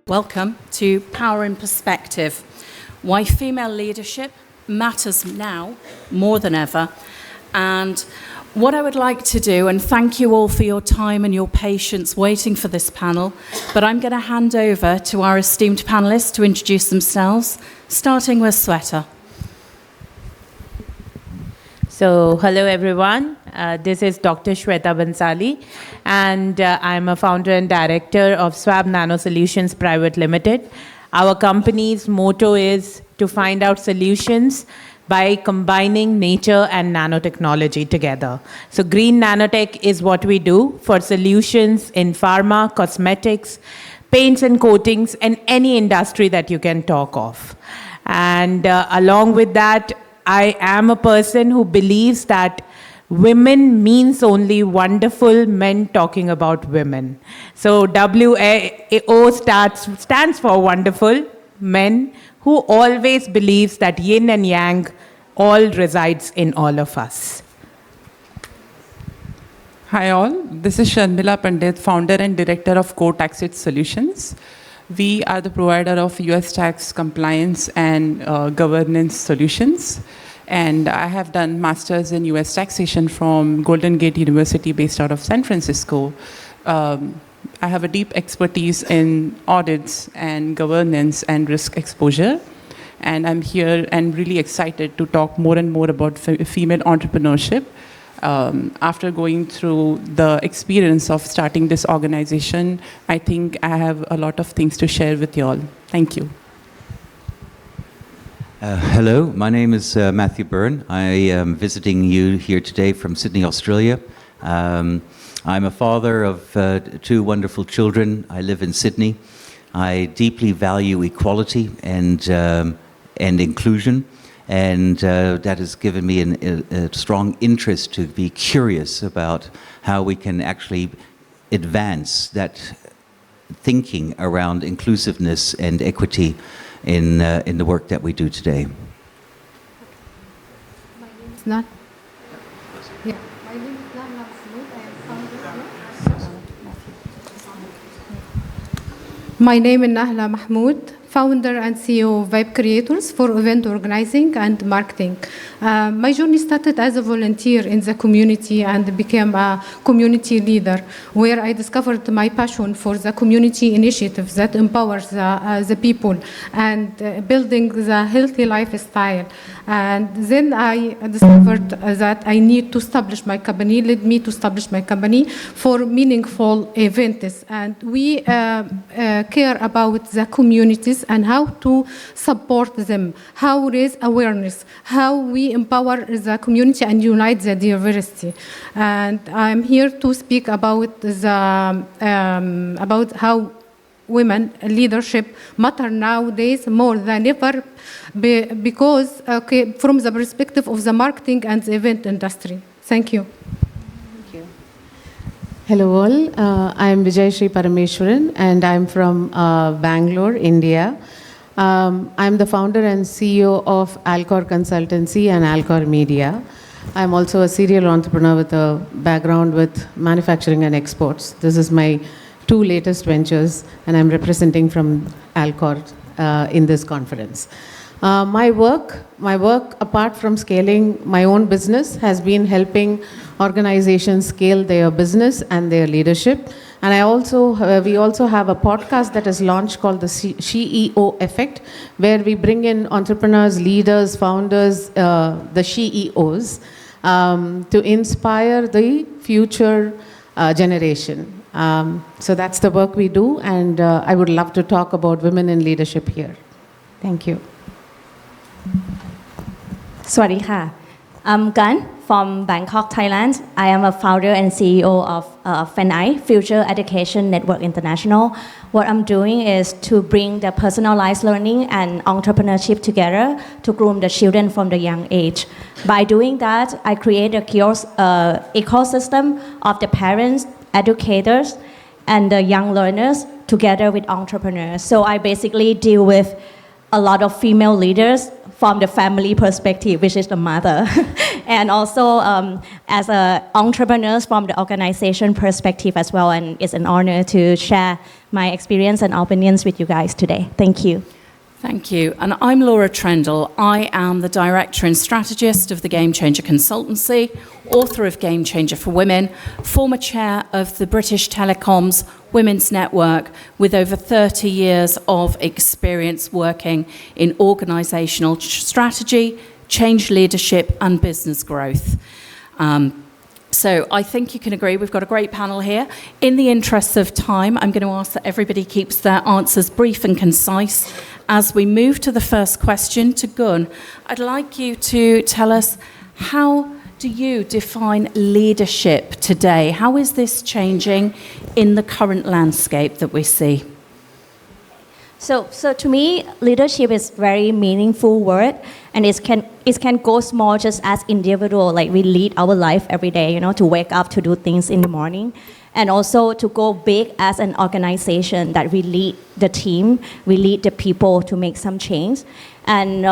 Welcome to Power in Perspective, why female leadership matters now more than ever. And what I would like to do, and thank you all for your time and your patience waiting for this panel, but I'm going to hand over to our esteemed panelists to introduce themselves, starting with Sweta. So, hello everyone. This is Dr. Shweta Bansali, and I'm a founder and director of Swab Nano Solutions Private Limited. Our company's motto is to find out solutions by combining nature and nanotechnology together. So, green nanotech is what we do for solutions in pharma, cosmetics, paints and coatings, and any industry that you can talk of. And along with that, I am a person who believes that women means only wonderful men talking about women. So WAO stands for wonderful men who always believes that yin and yang all resides in all of us. Hi all, this is Sharmila Pandit, founder and director of Core Taxit Solutions. We are the provider of US tax compliance and governance solutions. And I have done masters in US taxation from Golden Gate University based out of San Francisco. I have a deep expertise in audits and governance and risk exposure. And I'm here and really excited to talk more and more about female entrepreneurship. After going through the experience of starting this organization, I think I have a lot of things to share with you all. Thank you. Hello, my name is Matthew Byrne. I am visiting you here today from Sydney, Australia. I'm a father of two wonderful children. I live in Sydney. I deeply value equality and inclusion. And that has given me a strong interest to be curious about how we can actually advance that thinking around inclusiveness and equity in the work that we do today. My name is Nahla. Yeah. My name is Nahla Mahmoud. I am founder. My name is Nahla Mahmoud, founder and CEO of Vibe Creators for event organizing and marketing. My journey started as a volunteer in the community and became a community leader, where I discovered my passion for the community initiatives that empowers the people and building the healthy lifestyle. And then I discovered that I need to establish my company, led me to establish my company for meaningful events. And we care about the communities and how to support them, how raise awareness, how we empower the community and unite the diversity. And I'm here to speak about about how women leadership matter nowadays more than ever, because from the perspective of the marketing and the event industry. Thank you. Thank you. Hello all, I'm Vijayashree Parameshwaran and I'm from Bangalore, India. I'm the founder and CEO of Alcor Consultancy and Alcor Media. I'm also a serial entrepreneur with a background with manufacturing and exports. This is my two latest ventures and I'm representing from Alcor in this conference. My work apart from scaling my own business has been helping organizations scale their business and their leadership. And we also have a podcast that is launched called the CEO Effect, where we bring in entrepreneurs, leaders, founders, the CEOs, to inspire the future generation. So that's the work we do, and I would love to talk about women in leadership here. Thank you. สวัสดีค่ะ I'm Gan from Bangkok, Thailand. I am a founder and CEO of FENI, Future Education Network International. What I'm doing is to bring the personalized learning and entrepreneurship together to groom the children from the young age. By doing that, I create a ecosystem of the parents, educators, and the young learners together with entrepreneurs. So I basically deal with a lot of female leaders from the family perspective, which is the mother, and also as entrepreneurs from the organization perspective as well. And it's an honor to share my experience and opinions with you guys today. Thank you. Thank you. And I'm Laura Trendle. I am the director and strategist of the Game Changer Consultancy, author of Game Changer for Women, former chair of the British Telecom's Women's Network, with over 30 years of experience working in organisational strategy, change leadership and business growth. So I think you can agree we've got a great panel here. In the interests of time, I'm going to ask that everybody keeps their answers brief and concise. As we move to the first question, to Gun, I'd like you to tell us, how do you define leadership today? How is this changing in the current landscape that we see? So to me, leadership is very meaningful word, and it can go small just as individual, like we lead our life every day, you know, to wake up, to do things in the morning, and also to go big as an organization, that we lead the team, we lead the people to make some change. And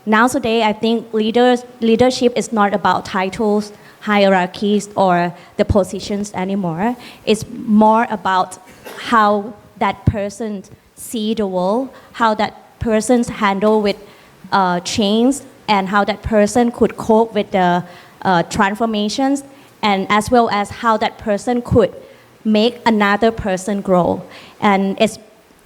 now today, I think leadership is not about titles, hierarchies, or the positions anymore. It's more about how that person see the world, how that person handle with change, and how that person could cope with the transformations, and as well as how that person could make another person grow. And it's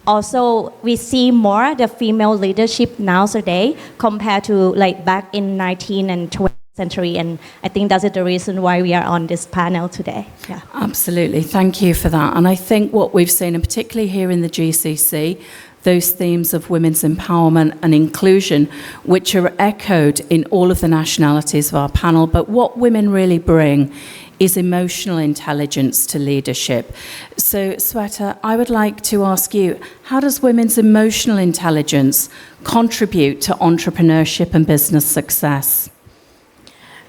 also, we see more the female leadership nowadays compared to like back in 19th and 20th century, and I think that's the reason why we are on this panel today. Yeah. Absolutely, thank you for that. And I think what we've seen, and particularly here in the GCC, those themes of women's empowerment and inclusion, which are echoed in all of the nationalities of our panel, but what women really bring is emotional intelligence to leadership. So, Sweta, I would like to ask you, how does women's emotional intelligence contribute to entrepreneurship and business success?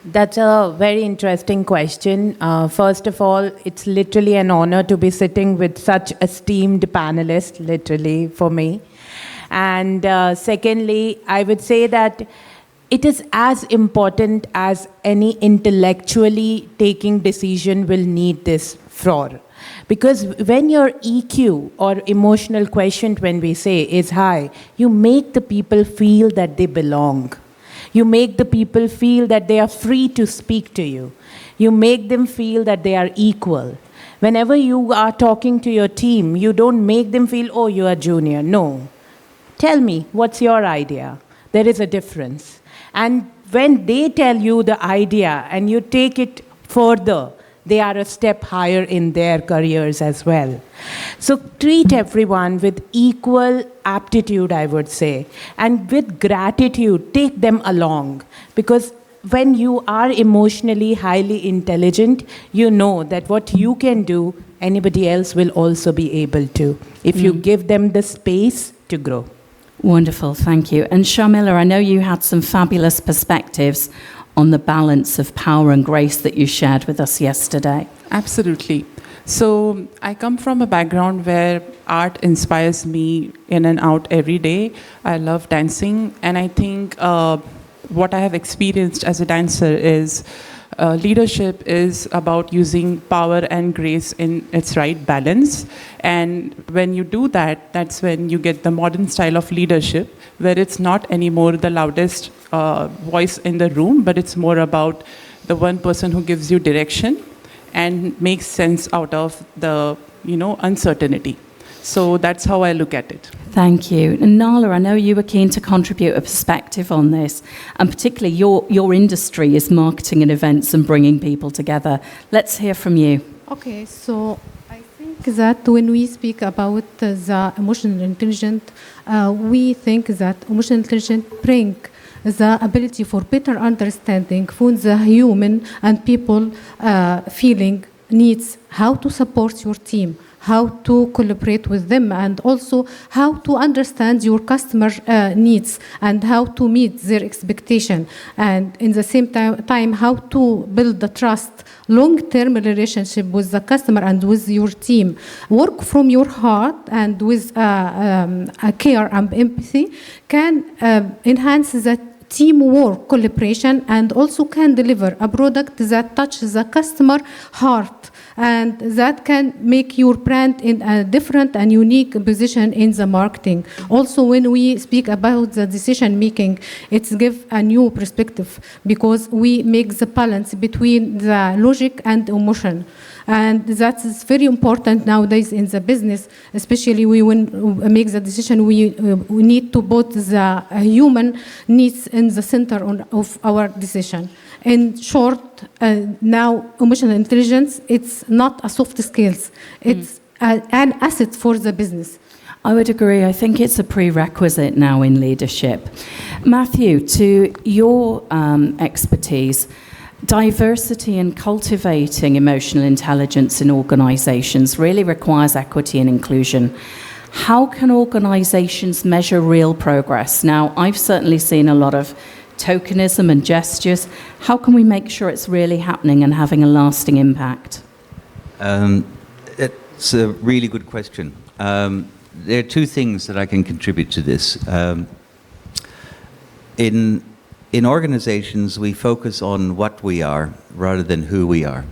That's a very interesting question. First of all, it's literally an honor to be sitting with such esteemed panelists, literally, for me. And secondly, I would say that it is as important as any intellectually taking decision will need this for. Because when your EQ, or emotional quotient, when we say, is high, you make the people feel that they belong. You make the people feel that they are free to speak to you. You make them feel that they are equal. Whenever you are talking to your team, you don't make them feel, oh, you are junior. No. Tell me, what's your idea? There is a difference. And when they tell you the idea and you take it further, they are a step higher in their careers as well. So treat everyone with equal aptitude, I would say, and with gratitude, take them along. Because when you are emotionally highly intelligent, you know that what you can do, anybody else will also be able to, if you give them the space to grow. Wonderful, thank you. And Sharmila, I know you had some fabulous perspectives on the balance of power and grace that you shared with us yesterday. Absolutely. So I come from a background where art inspires me in and out every day. I love dancing, and I think what I have experienced as a dancer is leadership is about using power and grace in its right balance. And when you do that, that's when you get the modern style of leadership, where it's not anymore the loudest voice in the room, but it's more about the one person who gives you direction and makes sense out of the, uncertainty. So that's how I look at it. Thank you. And Nala, I know you were keen to contribute a perspective on this, and particularly your industry is marketing and events and bringing people together. Let's hear from you. Okay, so I think that when we speak about the emotional intelligence, we think that emotional intelligence brings the ability for better understanding from the human and people feeling needs, how to support your team, how to collaborate with them, and also how to understand your customer needs and how to meet their expectation, and in the same time how to build the trust, long-term relationship with the customer and with your team. Work from your heart and with a care and empathy can enhance that teamwork, collaboration, and also can deliver a product that touches the customer heart, and that can make your brand in a different and unique position in the marketing. Also, when we speak about the decision making, it gives a new perspective because we make the balance between the logic and emotion. And that is very important nowadays in the business, especially when we make the decision, we need to put the human needs in the center of our decision. In short, now emotional intelligence, it's not a soft skills, it's an asset for the business. I would agree. I think it's a prerequisite now in leadership. Matthew, to your expertise, diversity and cultivating emotional intelligence in organizations really requires equity and inclusion. How can organizations measure real progress? Now, I've certainly seen a lot of tokenism and gestures. How can we make sure it's really happening and having a lasting impact? It's a really good question. There are two things that I can contribute to this. In organizations, we focus on what we are rather than who we are.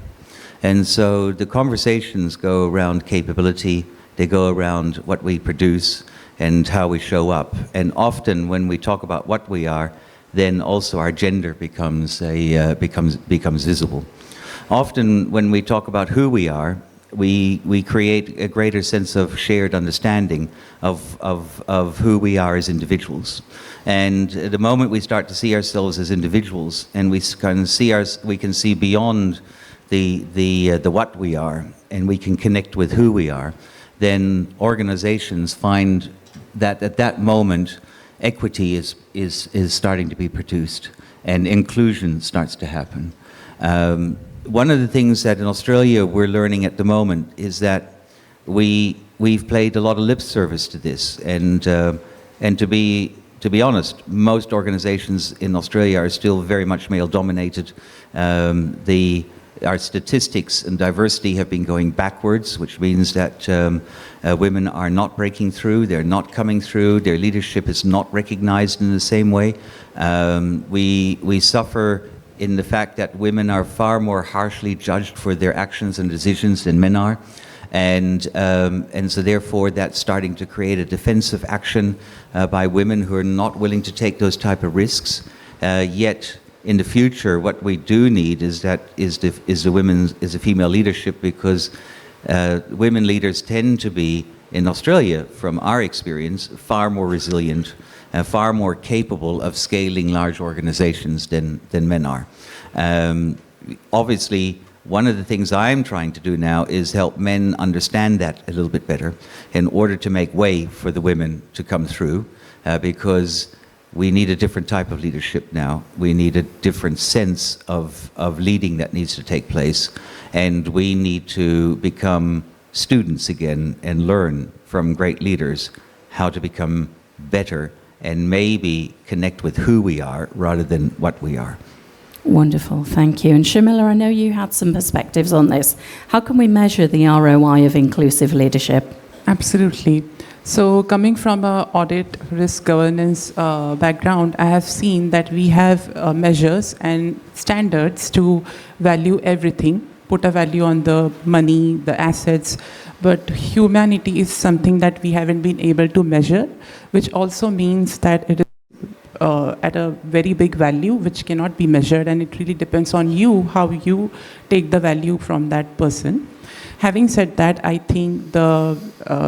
And so the conversations go around capability, they go around what we produce and how we show up. And often when we talk about what we are, then also our gender becomes visible. Often when we talk about who we are, we create a greater sense of shared understanding of who we are as individuals. And the moment we start to see ourselves as individuals, and we can see beyond the what we are, and we can connect with who we are, then organizations find that at that moment equity is starting to be produced, and inclusion starts to happen. One of the things that in Australia we're learning at the moment is that we've played a lot of lip service to this, and to be honest, most organizations in Australia are still very much male-dominated. Our statistics and diversity have been going backwards, which means that women are not breaking through, they're not coming through, their leadership is not recognized in the same way. We suffer in the fact that women are far more harshly judged for their actions and decisions than men are. And so therefore that's starting to create a defensive action by women who are not willing to take those type of risks. Yet in the future, what we do need is a female leadership, because women leaders tend to be, in Australia, from our experience, far more resilient, far more capable of scaling large organizations than men are. Obviously, one of the things I'm trying to do now is help men understand that a little bit better in order to make way for the women to come through, because we need a different type of leadership now. We need a different sense of leading that needs to take place, and we need to become students again and learn from great leaders how to become better and maybe connect with who we are rather than what we are. Wonderful, thank you. And Shamila, I know you had some perspectives on this. How can we measure the ROI of inclusive leadership? Absolutely. So coming from an audit risk governance background, I have seen that we have measures and standards to value everything, put a value on the money, the assets, but humanity is something that we haven't been able to measure, which also means that it is at a very big value which cannot be measured, and it really depends on you how you take the value from that person. Having said that, I think the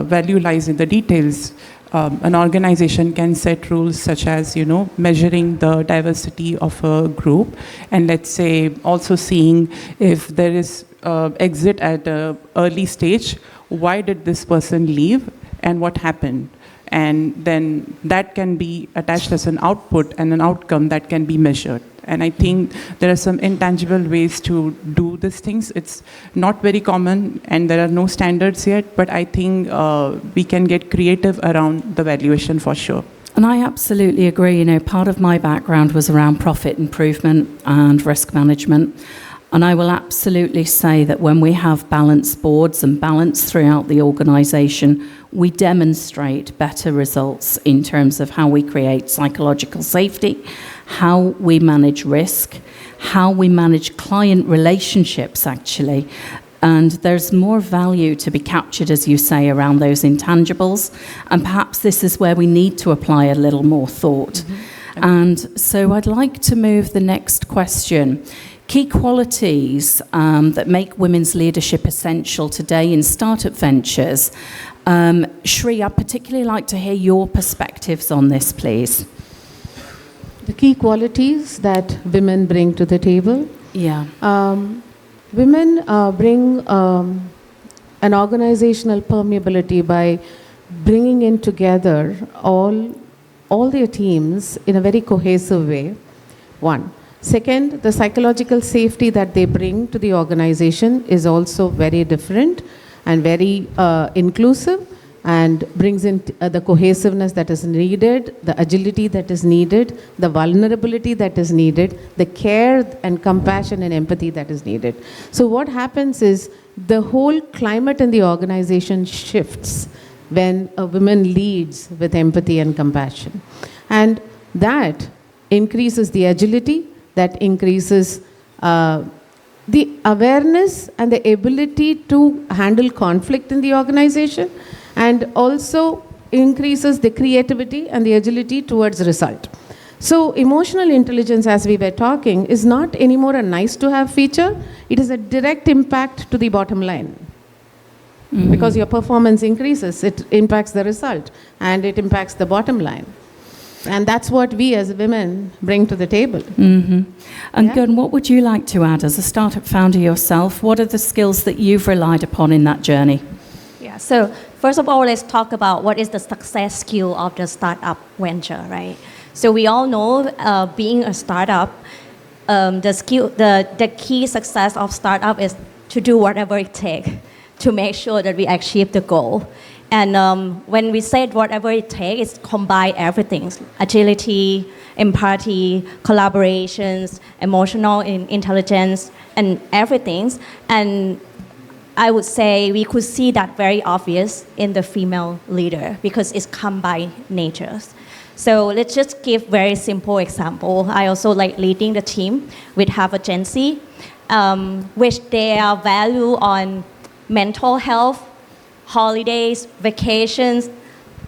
value lies in the details. An organization can set rules such as, measuring the diversity of a group, and let's say also seeing if there is exit at an early stage, why did this person leave and what happened? And then that can be attached as an output and an outcome that can be measured. And I think there are some intangible ways to do these things. It's not very common, and there are no standards yet, but I think we can get creative around the valuation for sure. And I absolutely agree. You know, part of my background was around profit improvement and risk management. And I will absolutely say that when we have balanced boards and balance throughout the organisation, we demonstrate better results in terms of how we create psychological safety, how we manage risk, how we manage client relationships, actually. And there's more value to be captured, as you say, around those intangibles. And perhaps this is where we need to apply a little more thought. And so I'd like to move the next question. Key qualities that make women's leadership essential today in startup ventures. Shri, I'd particularly like to hear your perspectives on this, please. The key qualities that women bring to the table. Yeah. Women bring an organizational permeability by bringing in together all their teams in a very cohesive way, one. Second, the psychological safety that they bring to the organization is also very different and very inclusive, and brings in the cohesiveness that is needed, the agility that is needed, the vulnerability that is needed, the care and compassion and empathy that is needed. So what happens is the whole climate in the organization shifts when a woman leads with empathy and compassion. And that increases the agility, that increases the awareness and the ability to handle conflict in the organization, and also increases the creativity and the agility towards result. So emotional intelligence, as we were talking, is not anymore a nice to have feature. It is a direct impact to the bottom line. Mm-hmm. Because your performance increases, it impacts the result, and it impacts the bottom line. And that's what we as women bring to the table. Mm-hmm. And Gun, what would you like to add as a startup founder yourself? What are the skills that you've relied upon in that journey? Yeah, so first of all, let's talk about what is the success skill of the startup venture, right? So we all know being a startup, the key success of startup is to do whatever it takes to make sure that we achieve the goal. And when we say whatever it takes, it's combine everything: agility, empathy, collaborations, emotional intelligence, and everything. And I would say we could see that very obvious in the female leader because it's come by nature. So let's just give very simple example. I also like leading the team with Have Agency, which they are value on mental health, holidays, vacations,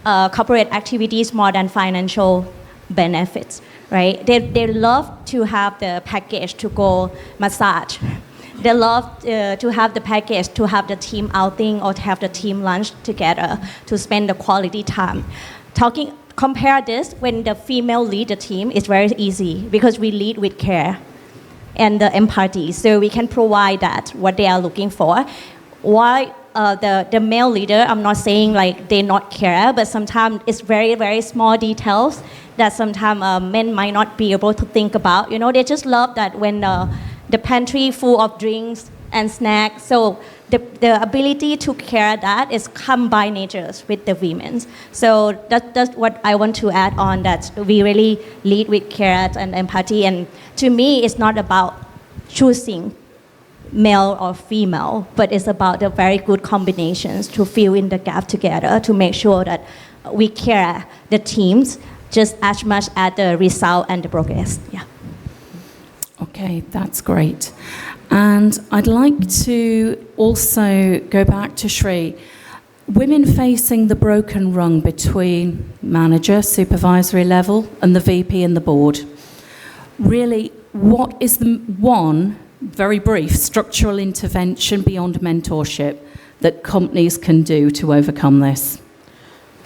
corporate activities more than financial benefits, right? They love to have the package to go massage. They love to have the package to have the team outing or to have the team lunch together to spend the quality time. Compare this when the female lead the team, it's very easy because we lead with care and the empathy. So we can provide that, what they are looking for. Why the male leader, I'm not saying like they not care, but sometimes it's very, very small details that sometimes men might not be able to think about. You know, they just love that when the pantry full of drinks and snacks. So the ability to care that is come by nature with the women. So that's what I want to add on, that we really lead with care and empathy. And to me, it's not about choosing male or female, but it's about the very good combinations to fill in the gap together to make sure that we care the teams just as much as the result and the progress. Yeah. Okay, that's great. And I'd like to also go back to Shri. Women facing the broken rung between manager, supervisory level, and the VP and the board. Really, what is the one, very brief, structural intervention beyond mentorship that companies can do to overcome this?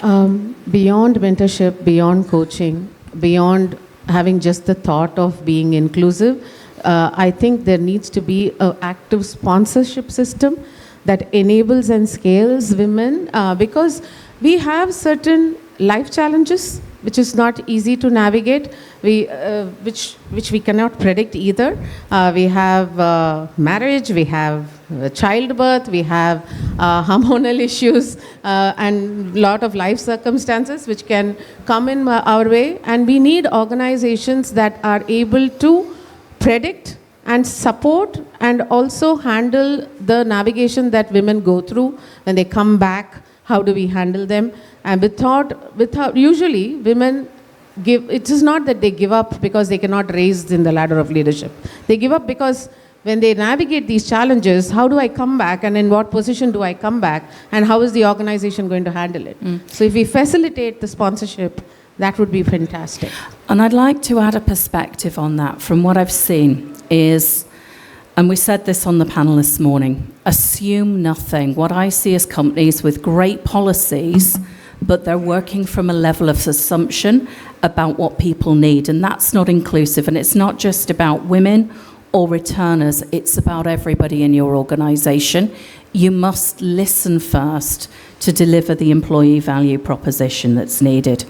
Beyond mentorship, beyond coaching, beyond having just the thought of being inclusive, I think there needs to be an active sponsorship system that enables and scales women, because we have certain life challenges, which is not easy to navigate, which we cannot predict either. We have marriage, we have childbirth, we have hormonal issues, and lot of life circumstances which can come in our way. And we need organizations that are able to predict and support and also handle the navigation that women go through when they come back. How do we handle them? And without usually women give, it is not that they give up because they cannot raise in the ladder of leadership. They give up because when they navigate these challenges, how do I come back and in what position do I come back and how is the organization going to handle it? So if we facilitate the sponsorship, that would be fantastic. And I'd like to add a perspective on that from what I've seen is, and we said this on the panel this morning, assume nothing. What I see is companies with great policies, but they're working from a level of assumption about what people need, and that's not inclusive. And it's not just about women or returners, it's about everybody in your organization. You must listen first to deliver the employee value proposition that's needed.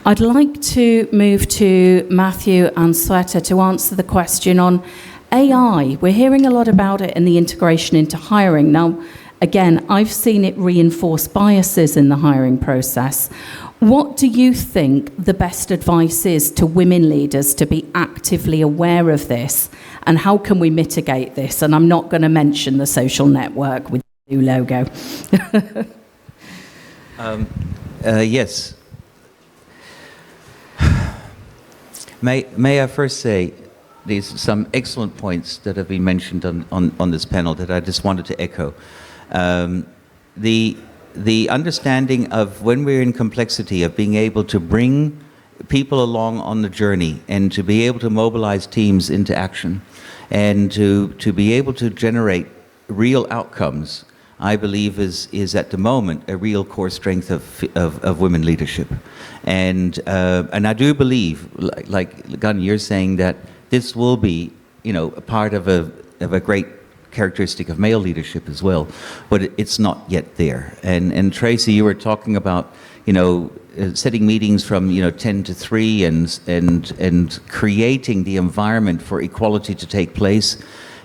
I'd like to move to Matthew and Sweta to answer the question on AI. We're hearing a lot about it in the integration into hiring. Now, again, I've seen it reinforce biases in the hiring process. What do you think the best advice is to women leaders to be actively aware of this? And how can we mitigate this? And I'm not going to mention the social network with the new logo. Yes. May I first say, there's some excellent points that have been mentioned on this panel that I just wanted to echo. The understanding of when we're in complexity, of being able to bring people along on the journey and to be able to mobilize teams into action and to be able to generate real outcomes, I believe is at the moment a real core strength of women leadership. And I do believe, like Gun, you're saying that this will be, a part of a great characteristic of male leadership as well, but it's not yet there. And Tracy, you were talking about, setting meetings from 10 to 3 and creating the environment for equality to take place.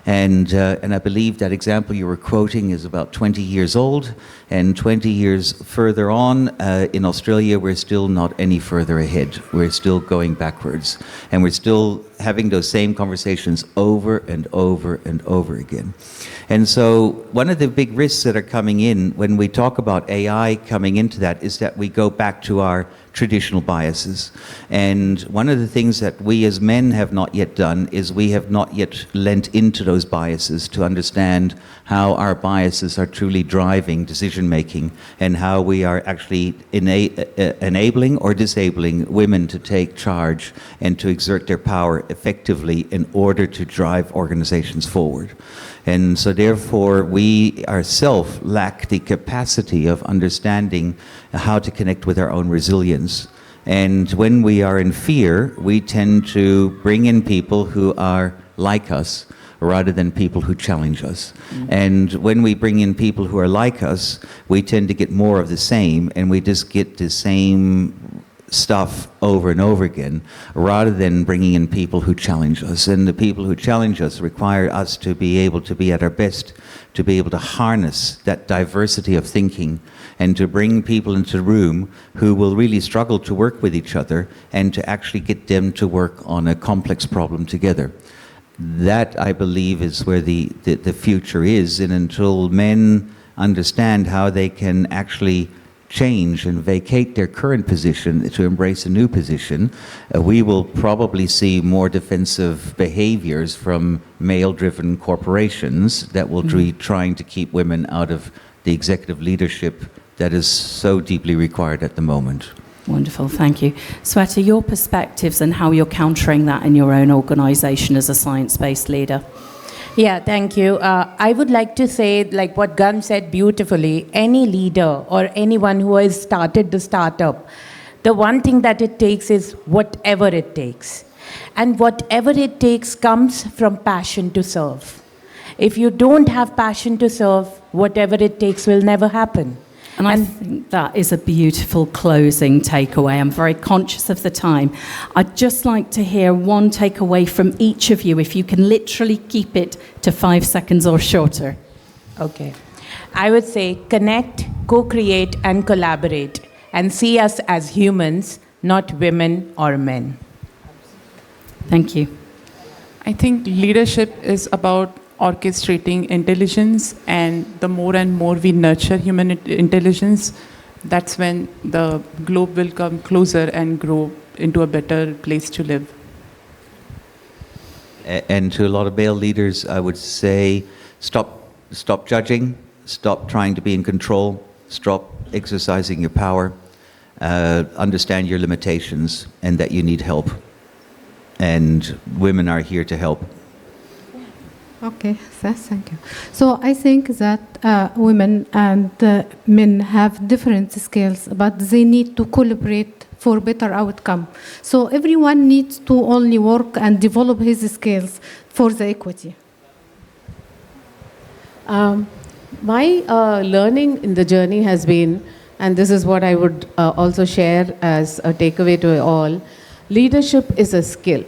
And I believe that example you were quoting is about 20 years old, and 20 years further on, in Australia, we're still not any further ahead. We're still going backwards, and we're still having those same conversations over and over and over again. And so one of the big risks that are coming in when we talk about AI coming into that is that we go back to our traditional biases. And one of the things that we as men have not yet done is we have not yet lent into those biases to understand how our biases are truly driving decision making and how we are actually enabling or disabling women to take charge and to exert their power effectively in order to drive organizations forward. And so therefore we ourselves lack the capacity of understanding how to connect with our own resilience. And when we are in fear, we tend to bring in people who are like us rather than people who challenge us. And when we bring in people who are like us, we tend to get more of the same, and we just get the same stuff over and over again, rather than bringing in people who challenge us. And the people who challenge us require us to be able to be at our best, to be able to harness that diversity of thinking and to bring people into the room who will really struggle to work with each other and to actually get them to work on a complex problem together. That, I believe, is where the future is. And until men understand how they can actually change and vacate their current position to embrace a new position, we will probably see more defensive behaviors from male-driven corporations that will be trying to keep women out of the executive leadership that is so deeply required at the moment. Wonderful, thank you. Sweta, your perspectives and how you're countering that in your own organization as a science-based leader. Yeah, thank you. I would like to say, like what Gun said beautifully, any leader or anyone who has started the startup, the one thing that it takes is whatever it takes. And whatever it takes comes from passion to serve. If you don't have passion to serve, whatever it takes will never happen. And I think that is a beautiful closing takeaway. I'm very conscious of the time. I'd just like to hear one takeaway from each of you, if you can literally keep it to 5 seconds or shorter. Okay. I would say connect, co-create, and collaborate, and see us as humans, not women or men. Thank you. I think leadership is about orchestrating intelligence, and the more and more we nurture human intelligence, that's when the globe will come closer and grow into a better place to live. And to a lot of male leaders, I would say, stop judging, stop trying to be in control, stop exercising your power, understand your limitations and that you need help. And women are here to help. Okay, thank you. So I think that women and men have different skills, but they need to collaborate for better outcome. So everyone needs to only work and develop his skills for the equity. My learning in the journey has been, and this is what I would also share as a takeaway to all, leadership is a skill.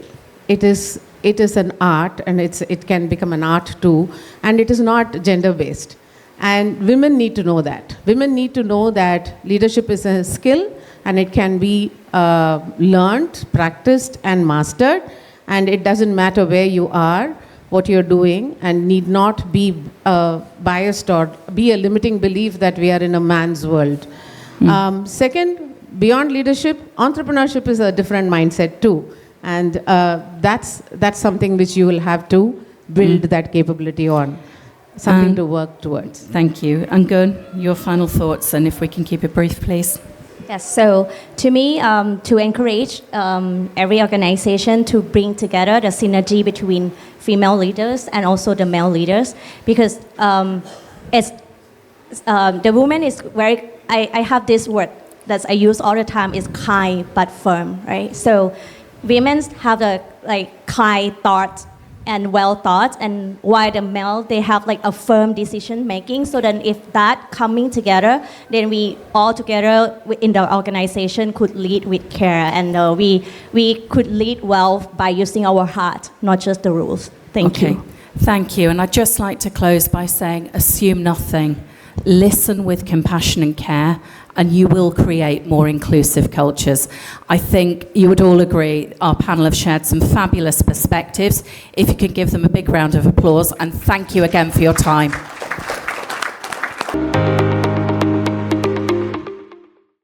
It is an art, and it can become an art too, and it is not gender-based. And women need to know that. Women need to know that leadership is a skill, and it can be learned, practiced, and mastered, and it doesn't matter where you are, what you're doing, and need not be biased or be a limiting belief that we are in a man's world. Second, beyond leadership, entrepreneurship is a different mindset too. And that's something which you will have to build that capability on, something to work towards. Thank you. And Gun, your final thoughts, and if we can keep it brief, please. Yes, so to me, to encourage every organization to bring together the synergy between female leaders and also the male leaders, because the woman is very, I have this word that I use all the time, is kind but firm, right? So women have the kind thoughts and well thoughts, and while the male, they have a firm decision making. So then if that coming together, then we all together in the organization could lead with care, and we could lead well by using our heart, not just the rules. Thank you. Thank you. And I'd just like to close by saying, assume nothing. Listen with compassion and care, and you will create more inclusive cultures. I think you would all agree our panel have shared some fabulous perspectives. If you could give them a big round of applause, and thank you again for your time.